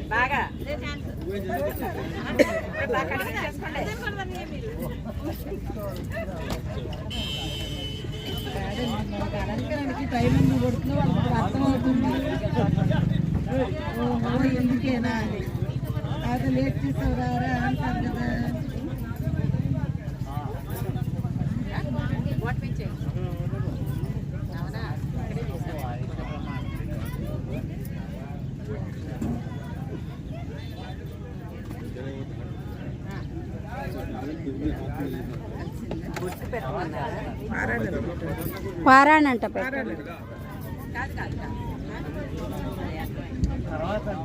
బాగా టైం కొడుతున్నా వాళ్ళకి అర్థం అవుతుంది. ఎందుకేనా అది లేట్ చేసేవరా అంటారు కదా. పారాయణంట పెట్ట తర్వాత